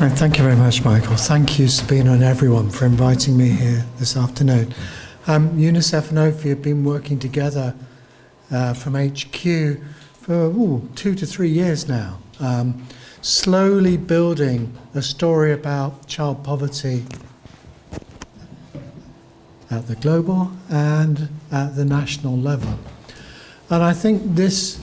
Right, thank you very much, Michael. Thank you, Sabina, and everyone for inviting me here this afternoon. UNICEF and OFI have been working together from HQ for 2 to 3 years now, slowly building a story about child poverty at the global and at the national level. And I think this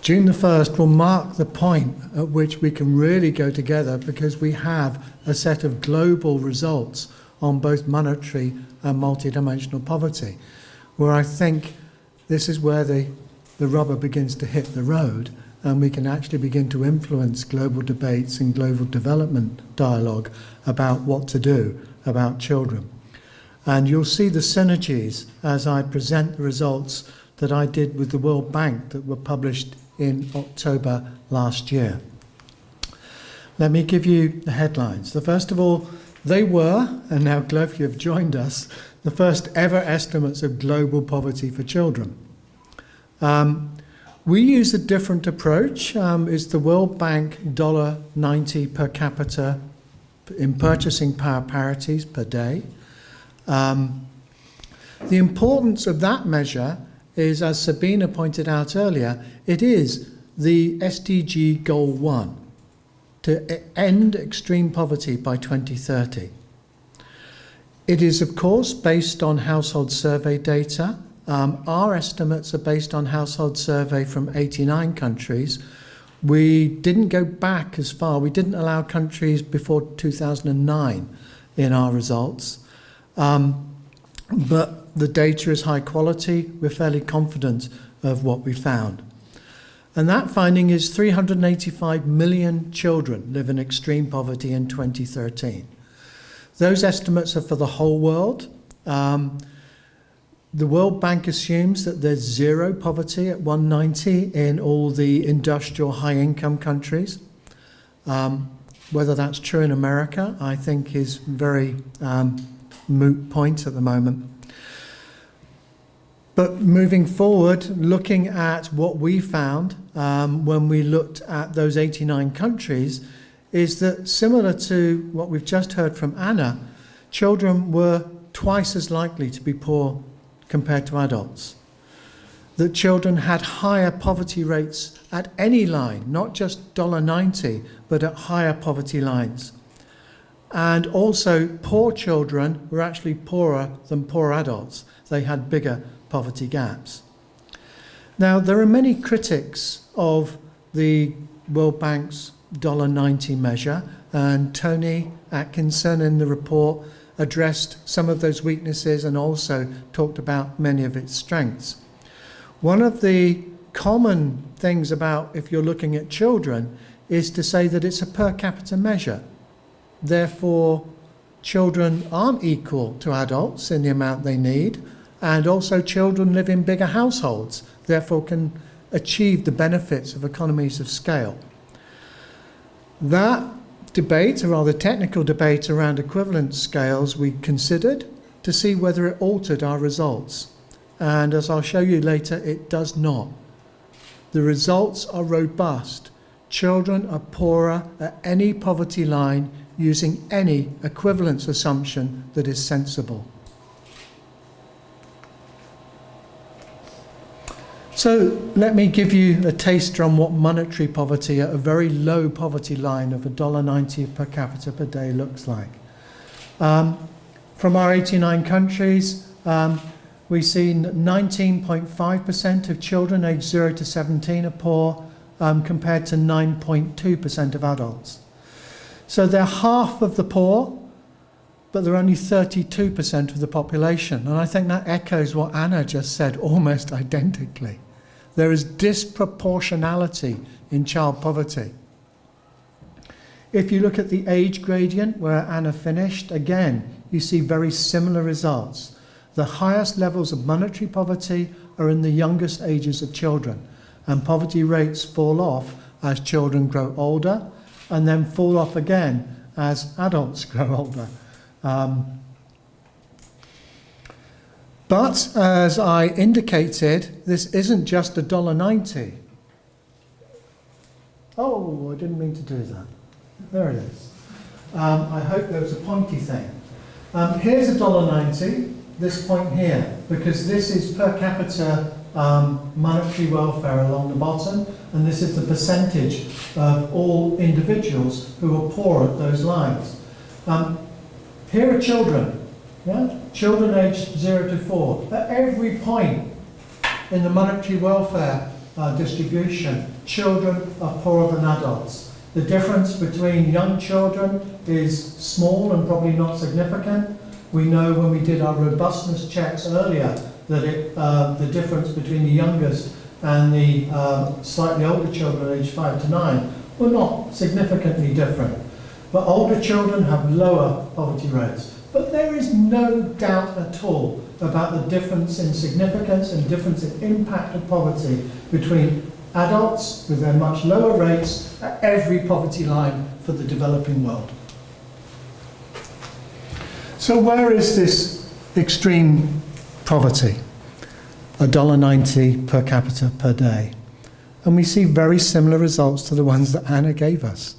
June the 1st will mark the point at which we can really go together, because we have a set of global results on both monetary and multidimensional poverty, where I think this is where the rubber begins to hit the road, and we can actually begin to influence global debates and global development dialogue about what to do about children. And you'll see the synergies as I present the results that I did with the World Bank that were published in October last year. Let me give you the headlines. So first of all, they were, and now globally have joined us, the first ever estimates of global poverty for children. We use a different approach. It's the World Bank $1.90 per capita in purchasing power parities per day. The importance of that measure is, as Sabina pointed out earlier, it is the SDG Goal 1, to end extreme poverty by 2030. It is, of course, based on household survey data. Our estimates are based on household survey from 89 countries. We didn't go back as far. We didn't allow countries before 2009 in our results. But the data is high quality. We're fairly confident of what we found. And that finding is 385 million children live in extreme poverty in 2013. Those estimates are for the whole world. The World Bank assumes that there's zero poverty at 190 in all the industrial high-income countries. Whether that's true in America, I think, is very moot point at the moment. But moving forward, looking at what we found when we looked at those 89 countries, is that similar to what we've just heard from Anna, children were twice as likely to be poor compared to adults. That children had higher poverty rates at any line, not just $1.90, but at higher poverty lines. And also, poor children were actually poorer than poor adults. They had bigger poverty gaps. Now, there are many critics of the World Bank's $1.90 measure, and Tony Atkinson in the report addressed some of those weaknesses and also talked about many of its strengths. One of the common things about, if you're looking at children, is to say that it's a per capita measure. Therefore, children aren't equal to adults in the amount they need, and also children live in bigger households, therefore can achieve the benefits of economies of scale. That debate, a rather technical debate around equivalence scales, we considered to see whether it altered our results. And as I'll show you later, it does not. The results are robust. Children are poorer at any poverty line using any equivalence assumption that is sensible. So let me give you a taster on what monetary poverty at a very low poverty line of $1.90 per capita per day looks like. From our 89 countries, we've seen 19.5% of children aged 0 to 17 are poor, compared to 9.2% of adults. So they're half of the poor, but they're only 32% of the population. And I think that echoes what Anna just said almost identically. There is disproportionality in child poverty. If you look at the age gradient where Anna finished, again, you see very similar results. The highest levels of monetary poverty are in the youngest ages of children, and poverty rates fall off as children grow older, and then fall off again as adults grow older. But as I indicated, this isn't just $1.90. Oh, I didn't mean to do that. There it is. I hope there was a pointy thing. Here's $1.90, this point here, because this is per capita monetary welfare along the bottom, and this is the percentage of all individuals who are poor at those lines. Here are children, yeah? Children aged 0 to 4. At every point in the monetary welfare distribution, children are poorer than adults. The difference between young children is small and probably not significant. We know when we did our robustness checks earlier that the difference between the youngest and the slightly older children aged 5 to 9 were not significantly different. But older children have lower poverty rates. But there is no doubt at all about the difference in significance and difference in impact of poverty between adults with their much lower rates at every poverty line for the developing world. So where is this extreme poverty? $1.90 per capita per day. And we see very similar results to the ones that Anna gave us.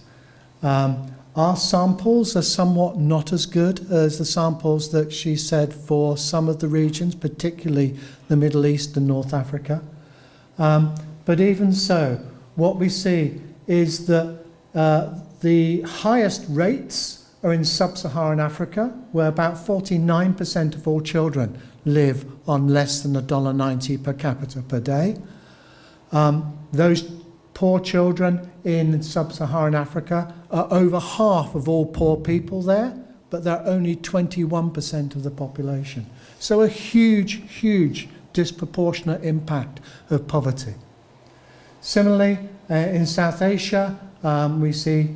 Our samples are somewhat not as good as the samples that she said for some of the regions, particularly the Middle East and North Africa. But even so, what we see is that the highest rates are in sub-Saharan Africa, where about 49% of all children live on less than $1.90 per capita per day. Those poor children in sub-Saharan Africa are over half of all poor people there, but they're only 21% of the population. So a huge, huge disproportionate impact of poverty. Similarly, in South Asia, we see,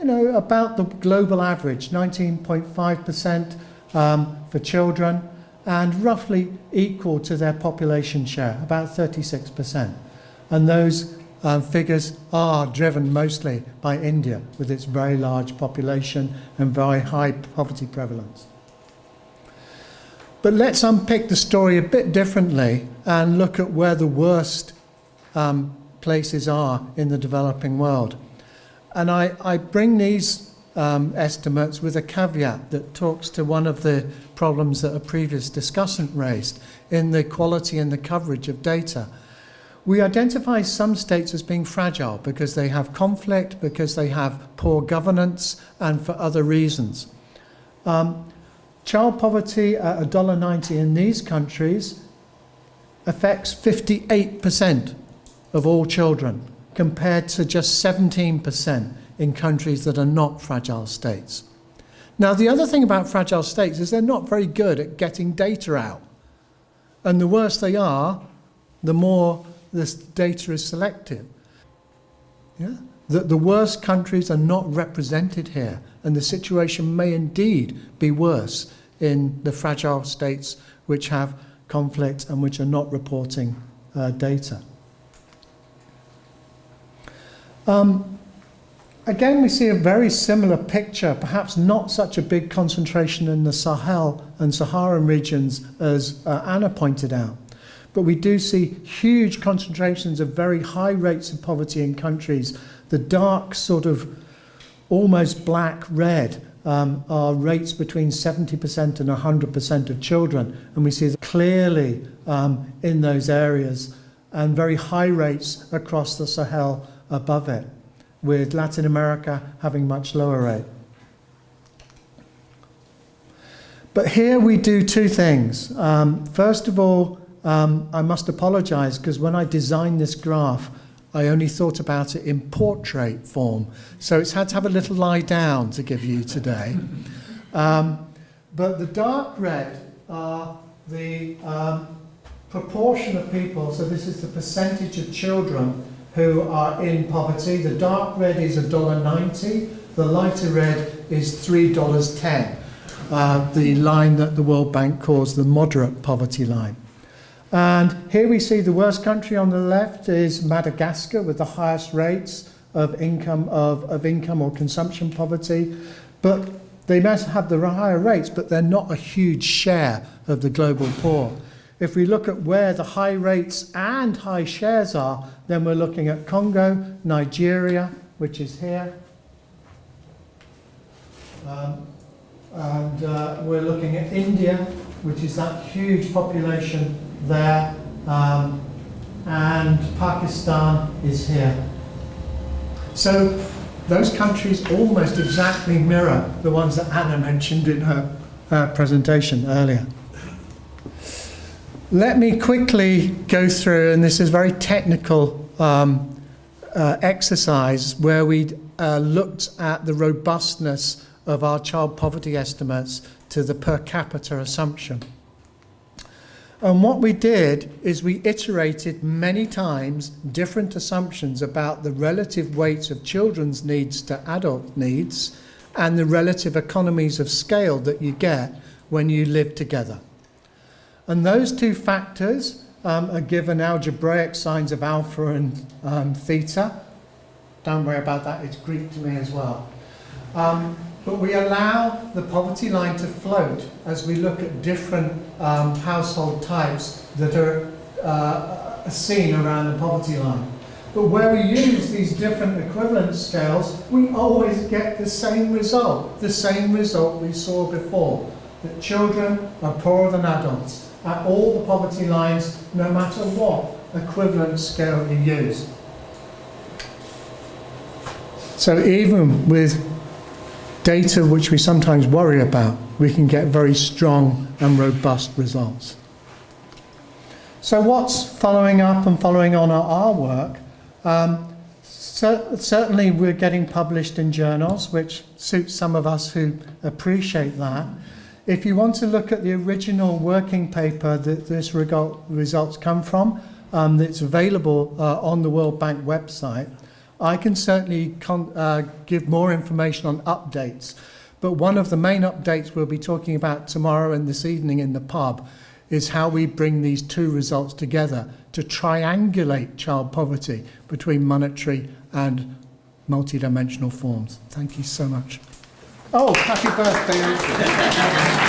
about the global average, 19.5% for children, and roughly equal to their population share, about 36%. And those figures are driven mostly by India, with its very large population and very high poverty prevalence. But let's unpick the story a bit differently and look at where the worst places are in the developing world. And I bring these estimates with a caveat that talks to one of the problems that a previous discussant raised in the quality and the coverage of data. We identify some states as being fragile because they have conflict, because they have poor governance, and for other reasons. Child poverty at $1.90 in these countries affects 58% of all children, compared to just 17% in countries that are not fragile states. Now, the other thing about fragile states is they're not very good at getting data out. And the worse they are, the more this data is selective. Yeah? The worst countries are not represented here, and the situation may indeed be worse in the fragile states which have conflict and which are not reporting data. Again, we see a very similar picture, perhaps not such a big concentration in the Sahel and Saharan regions as Anna pointed out. But we do see huge concentrations of very high rates of poverty in countries. The dark sort of almost black red are rates between 70% and 100% of children. And we see that clearly in those areas, and very high rates across the Sahel above it, with Latin America having much lower rate. But here we do two things. First of all, I must apologize, because when I designed this graph, I only thought about it in portrait form. So it's had to have a little lie down to give you today. But the dark red are the proportion of people, so this is the percentage of children who are in poverty. The dark red is $1.90, the lighter red is $3.10, the line that the World Bank calls the moderate poverty line. And here we see the worst country on the left is Madagascar, with the highest rates of income or consumption poverty. But they must have the higher rates, but they're not a huge share of the global poor. If we look at where the high rates and high shares are, then we're looking at Congo, Nigeria, which is here, And we're looking at India, which is that huge population there, and Pakistan is here. So those countries almost exactly mirror the ones that Anna mentioned in her presentation earlier. Let me quickly go through, and this is very technical exercise where we looked at the robustness of our child poverty estimates to the per capita assumption. And what we did is we iterated many times different assumptions about the relative weights of children's needs to adult needs and the relative economies of scale that you get when you live together. And those two factors are given algebraic signs of alpha and theta. Don't worry about that, it's Greek to me as well. But we allow the poverty line to float as we look at different household types that are seen around the poverty line. But where we use these different equivalence scales, we always get the same result we saw before, that children are poorer than adults at all the poverty lines, no matter what equivalence scale you use. So even with data which we sometimes worry about, we can get very strong and robust results. So what's following up and following on our work? Certainly we're getting published in journals, which suits some of us who appreciate that. If you want to look at the original working paper that this results come from, that's available on the World Bank website, I can certainly give more information on updates. But one of the main updates we'll be talking about tomorrow and this evening in the pub is how we bring these two results together to triangulate child poverty between monetary and multidimensional forms. Thank you so much. Oh, happy birthday, Andrew.